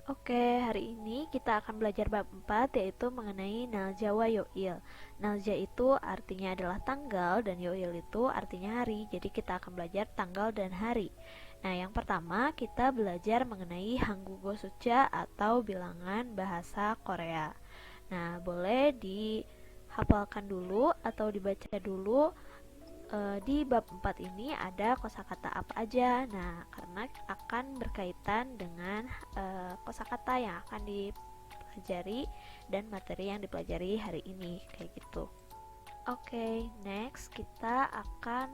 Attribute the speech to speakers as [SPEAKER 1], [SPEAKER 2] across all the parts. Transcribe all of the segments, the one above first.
[SPEAKER 1] Oke, hari ini kita akan belajar bab 4 yaitu mengenai nalja wa yo'il. Nalja itu artinya adalah tanggal dan yo'il itu artinya hari. Jadi kita akan belajar tanggal dan hari. Nah, yang pertama kita belajar mengenai Hanggugo Sucha atau bilangan bahasa Korea. Nah, boleh dihafalkan dulu atau dibaca dulu. Di bab 4 ini ada kosakata apa aja. Nah, karena akan berkaitan dengan kosakata yang akan dipelajari dan materi yang dipelajari hari ini kayak gitu. Oke, next kita akan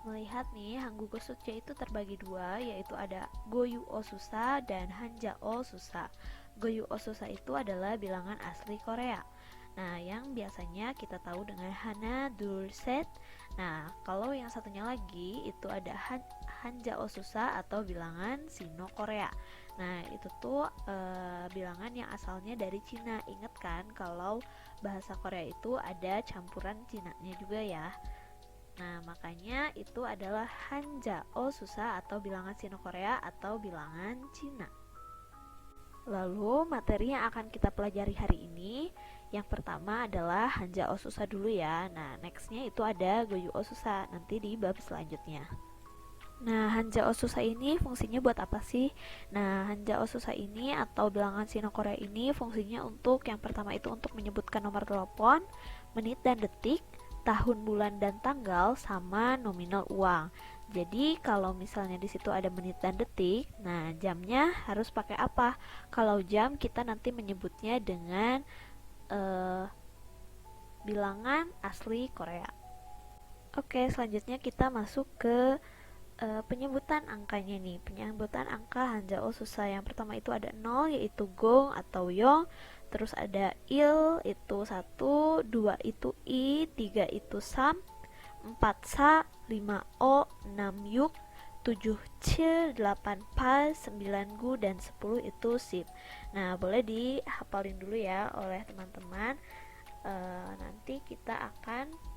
[SPEAKER 1] melihat nih Hanggugo Sutya itu terbagi dua, yaitu ada Goyu Osusa dan Hanja Osusa. Goyu Osusa itu adalah bilangan asli Korea. Nah, yang biasanya kita tahu dengan Hana Durset. Nah, kalau yang satunya lagi itu ada Hanja Osusa atau bilangan Sino Korea. Nah, itu tuh bilangan yang asalnya dari Cina. Ingat kan kalau bahasa Korea itu ada campuran Cina-nya juga ya. Nah, makanya itu adalah Hanjao Susa atau bilangan Sino-Korea atau bilangan Cina. Lalu, materi yang akan kita pelajari hari ini, yang pertama adalah Hanjao Susa dulu ya. Nah, nextnya itu ada Goyu Susa, nanti di bab selanjutnya. Nah, Hanjao Susa ini fungsinya buat apa sih? Nah, Hanjao Susa ini atau bilangan Sino-Korea ini fungsinya untuk yang pertama itu untuk menyebutkan nomor telepon, menit dan detik, tahun, bulan dan tanggal sama nominal uang. Jadi kalau misalnya di situ ada menit dan detik, nah jamnya harus pakai apa? Kalau jam kita nanti menyebutnya dengan uh, bilangan asli Korea. Oke, selanjutnya kita masuk ke penyebutan angkanya nih. Penyebutan angka Hanjao susah. Yang pertama itu ada 0 yaitu gong atau yong, terus ada il itu 1, 2 itu i, 3 itu sam, 4 sa, 5 o, 6 yuk, 7 c, 8 pa, 9 gu, dan 10 itu sip. Nah, boleh dihafalin dulu ya oleh teman-teman. Nanti kita akan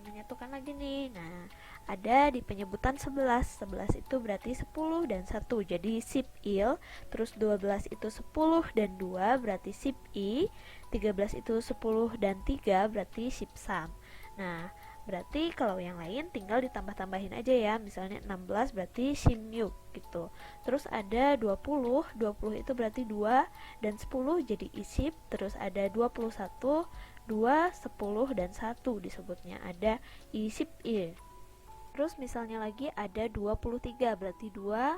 [SPEAKER 1] menyatukan lagi nih. Nah, ada di penyebutan 11. 11 itu berarti 10 dan 1. Jadi sip il. Terus 12 itu 10 dan 2 berarti sip i. 13 itu 10 dan 3 berarti sip sam. Nah, berarti kalau yang lain tinggal ditambah-tambahin aja ya. Misalnya 16 berarti simyuk gitu. Terus ada 20. 20 itu berarti 2 dan 10 jadi isip. Terus ada 21, 2, 10 dan 1 disebutnya ada isip il. Terus misalnya lagi ada 23 berarti 2,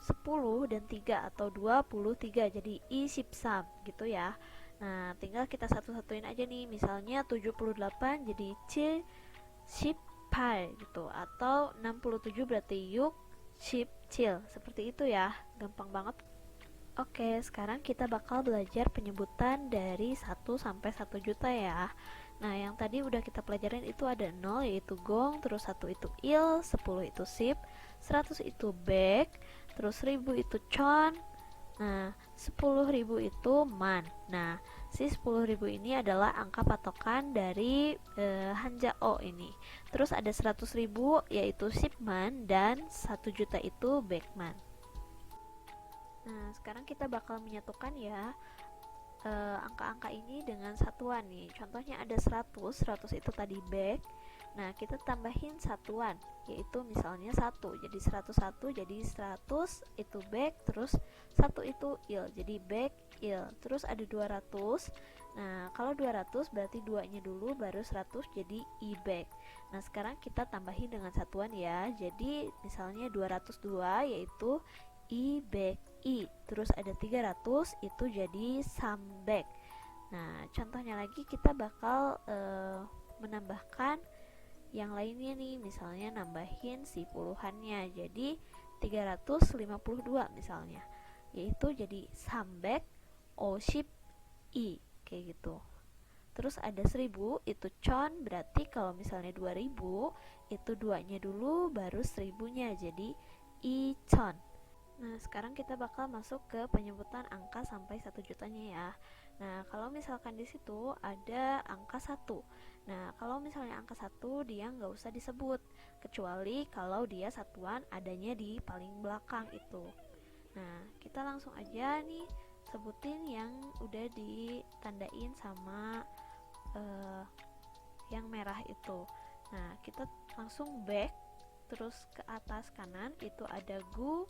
[SPEAKER 1] 10 dan 3 atau 23 jadi isip sam gitu ya. Nah, tinggal kita satu-satuin aja nih. Misalnya 78 jadi c ship pie gitu atau 67 berarti yuk ship chill. Seperti itu ya. Gampang banget. Oke, sekarang kita bakal belajar penyebutan dari 1 sampai 1 juta ya. Nah, yang tadi udah kita pelajarin itu ada 0 yaitu gong, terus 1 itu il, 10 itu sip, 100 itu bek, terus 1000 itu chon. Nah, 10.000 itu man. Nah, si 10.000 ini adalah angka patokan dari Hanjao ini. Terus ada 100.000 yaitu sipman dan 1 juta itu bekman. Nah, sekarang kita bakal menyatukan ya angka-angka ini dengan satuan nih. Contohnya ada 100, 100 itu tadi back. Nah, kita tambahin satuan, yaitu misalnya 1. Jadi 101 jadi 100 itu back, terus 1 itu il. Jadi back il. Terus ada 200. Nah, kalau 200 berarti 2-nya dulu baru 100 jadi i back. Nah, sekarang kita tambahin dengan satuan ya. Jadi misalnya 202 yaitu i back i. Terus ada 300 itu jadi sambek. Nah, contohnya lagi kita bakal menambahkan yang lainnya nih, misalnya nambahin si puluhannya jadi 352 misalnya, yaitu jadi sambek oship i kayak gitu. Terus ada 1000 itu chon, berarti kalau misalnya 2000 itu duanya dulu baru 1000-nya jadi i chon. Nah, sekarang kita bakal masuk ke penyebutan angka sampai 1 jutanya ya. Nah, kalau misalkan di situ ada angka 1. Nah, kalau misalnya angka 1 dia nggak usah disebut, kecuali kalau dia satuan adanya di paling belakang itu. Nah, kita langsung aja nih sebutin yang udah ditandain sama yang merah itu. Nah, kita langsung back, terus ke atas kanan itu ada gu.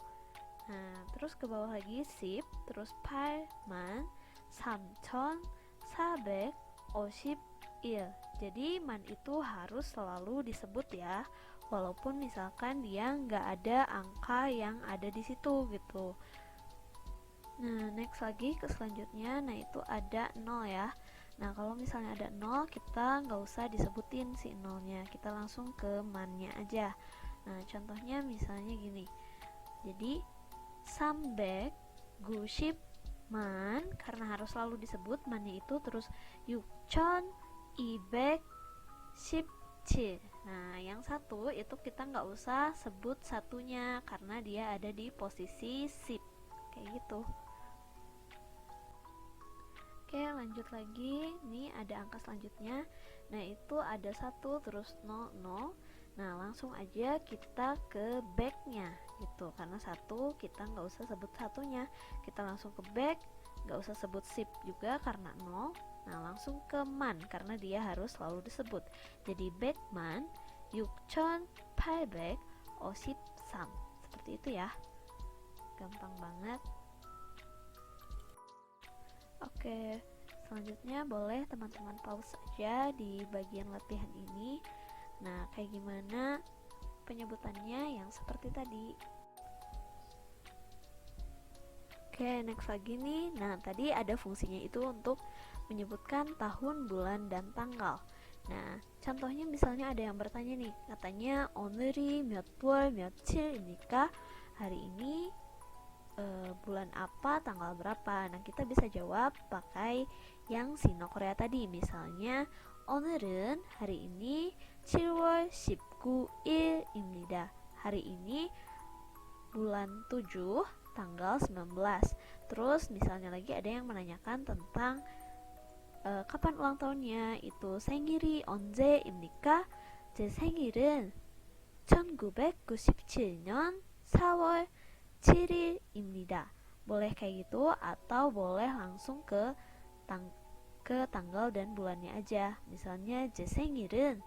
[SPEAKER 1] Nah, terus ke bawah lagi sip, terus 팔만 삼천사백 오십 il. Jadi man itu harus selalu disebut ya, walaupun misalkan dia nggak ada angka yang ada di situ gitu. Nah, next lagi ke selanjutnya, nah itu ada 0 ya. Nah, kalau misalnya ada 0, kita nggak usah disebutin si nolnya, kita langsung ke mannya aja. Nah, contohnya misalnya gini. Jadi, sambaek guship man, karena harus selalu disebut mannya itu, terus yukchon ibek shipchil. Nah, yang satu itu kita nggak usah sebut satunya karena dia ada di posisi sip, kayak gitu. Oke, lanjut lagi. Nih ada angka selanjutnya. Nah, itu ada 1 terus 0 0. Nah, langsung aja kita ke backnya gitu. Karena 1 kita nggak usah sebut satunya. Kita langsung ke back, nggak usah sebut sip juga karena 0. Nah, langsung ke man karena dia harus selalu disebut. Jadi backman 6853. Seperti itu ya. Gampang banget. Oke, selanjutnya boleh teman-teman pause aja di bagian latihan ini. Nah, kayak gimana penyebutannya yang seperti tadi. Oke, next lagi nih. Nah, tadi ada fungsinya itu untuk menyebutkan tahun, bulan, dan tanggal. Nah, contohnya misalnya ada yang bertanya nih, katanya 오늘이 몇 월 며칠입니까? Hari ini bulan apa, tanggal berapa. Nah, kita bisa jawab pakai yang sino Korea tadi. Misalnya 오늘은 hari ini 7월 19일입니다. Hari ini bulan 7 tanggal 19. Terus misalnya lagi ada yang menanyakan tentang kapan ulang tahunnya, itu 생일이 언제입니까? 제 생일은 1997년 4월 7일입니다. Boleh kayak gitu atau boleh langsung ke tanggal dan bulannya aja. Misalnya 제 생일은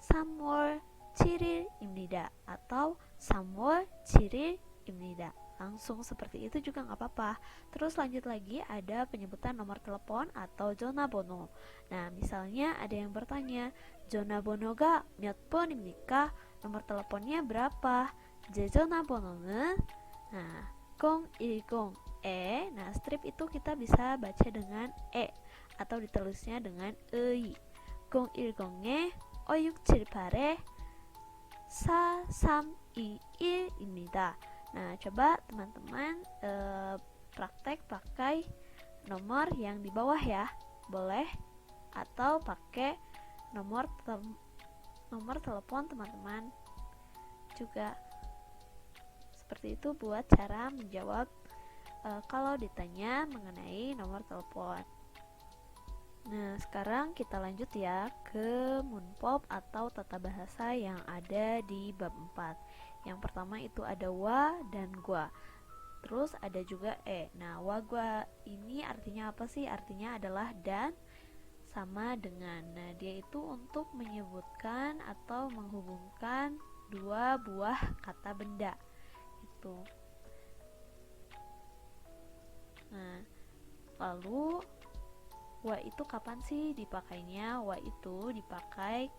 [SPEAKER 1] 3월 7일입니다 atau 3월 7일입니다. Langsung seperti itu juga nggak apa-apa. Terus lanjut lagi ada penyebutan nomor telepon atau 전화번호. Nah, misalnya ada yang bertanya, 전화번호가 몇 번입니까? Nomor teleponnya berapa? 제 전화번호는 Nah, 010E. Nah, strip itu kita bisa baca dengan E atau ditulisnya dengan EI. 010에 5678에 4321입니다. Nah, coba teman-teman praktek pakai nomor yang di bawah ya. Boleh atau pakai nomor telepon teman-teman juga. Seperti itu buat cara menjawab kalau ditanya mengenai nomor telepon. Nah, sekarang kita lanjut ya ke munpop atau tata bahasa yang ada di bab 4. Yang pertama itu ada wa dan gua. Terus ada juga e. Nah, wa gua ini artinya apa sih? Artinya adalah dan sama dengan. Nah, dia itu untuk menyebutkan atau menghubungkan dua buah kata benda. Itu. Nah, lalu wa itu kapan sih dipakainya? Wa itu dipakai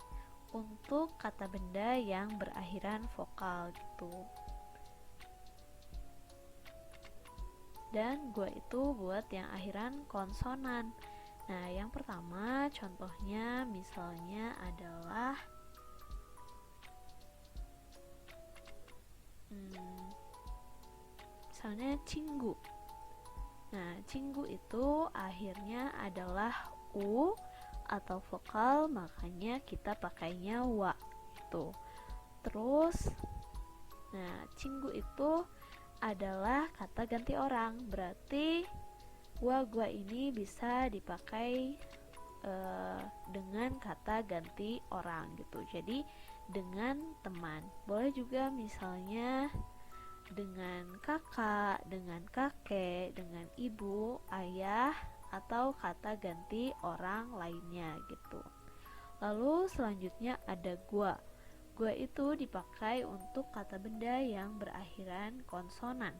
[SPEAKER 1] untuk kata benda yang berakhiran vokal gitu. Dan gua itu buat yang akhiran konsonan. Nah, yang pertama contohnya misalnya adalah misalnya 친구. Nah, 친구 itu akhirnya adalah u atau vokal, makanya kita pakainya wa gitu. Terus, nah, 친구 itu adalah kata ganti orang, berarti wa gua ini bisa dipakai dengan kata ganti orang gitu. Jadi dengan teman. Boleh juga misalnya dengan kakak, dengan kakek, dengan ibu, ayah, atau kata ganti orang lainnya gitu. Lalu selanjutnya ada gua. Gua itu dipakai untuk kata benda yang berakhiran konsonan.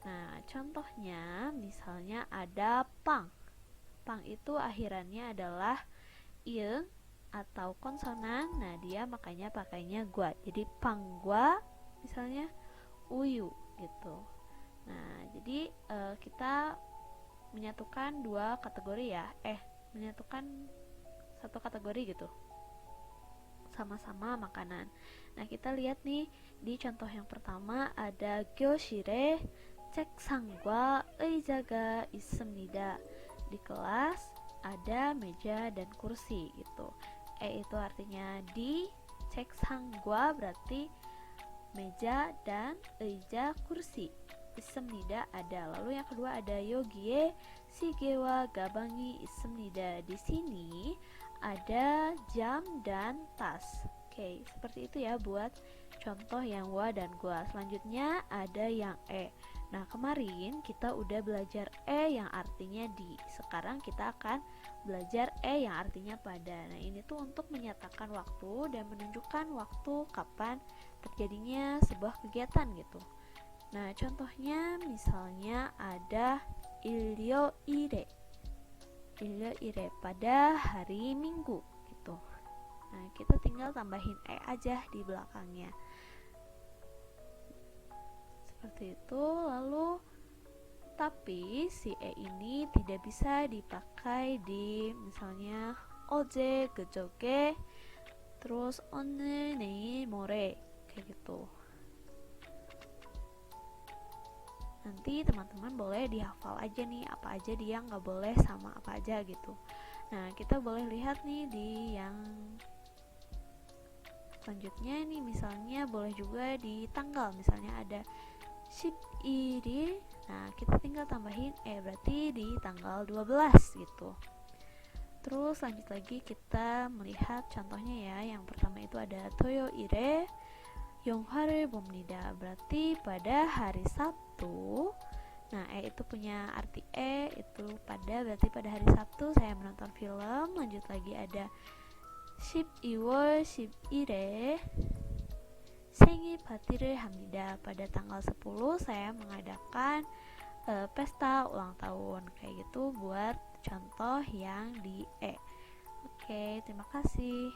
[SPEAKER 1] Nah, contohnya misalnya ada pang. Pang itu akhirannya adalah ieu atau konsonan. Nah, dia makanya pakainya gua. Jadi pang gua misalnya uyu gitu. Nah, jadi kita menyatukan dua kategori ya. Menyatukan satu kategori gitu. Sama-sama makanan. Nah, kita lihat nih di contoh yang pertama ada 교실에 책상과 의자가 있습니다. Di kelas ada meja dan kursi gitu. Itu artinya di, 책상과 berarti meja dan 의자 kursi. 있습니다 ada. Lalu yang kedua ada 여기에 시계와 가방이 있습니다. Di sini ada jam dan tas. Oke, seperti itu ya buat contoh yang wa dan gua. Selanjutnya ada yang Nah, kemarin kita udah belajar yang artinya di. Sekarang kita akan belajar yang artinya pada. Nah, ini tuh untuk menyatakan waktu dan menunjukkan waktu kapan terjadinya sebuah kegiatan gitu. Nah, contohnya misalnya ada ilyo ire. Ilyo ire pada hari Minggu gitu. Nah, kita tinggal tambahin aja di belakangnya. Seperti itu. Lalu tapi si ini tidak bisa dipakai di misalnya 어제, 그저께, terus 오늘, 내일, 모레 kayak gitu. Nanti teman-teman boleh dihafal aja nih apa aja dia nggak boleh sama apa aja gitu. Nah, kita boleh lihat nih di yang selanjutnya nih, misalnya boleh juga di tanggal, misalnya ada 11일. Nah, kita tinggal tambahin berarti di tanggal 12 gitu. Terus lanjut lagi kita melihat contohnya ya. Yang pertama itu ada 토요일에 영화를 봅니다. Berarti pada hari Sabtu. Nah, itu punya arti itu pada, berarti pada hari Sabtu saya menonton film. Lanjut lagi ada 12월 10일에 생일 파티를 합니다. Pada tanggal 10 saya mengadakan pesta ulang tahun. Kayak gitu buat contoh yang di Oke, terima kasih.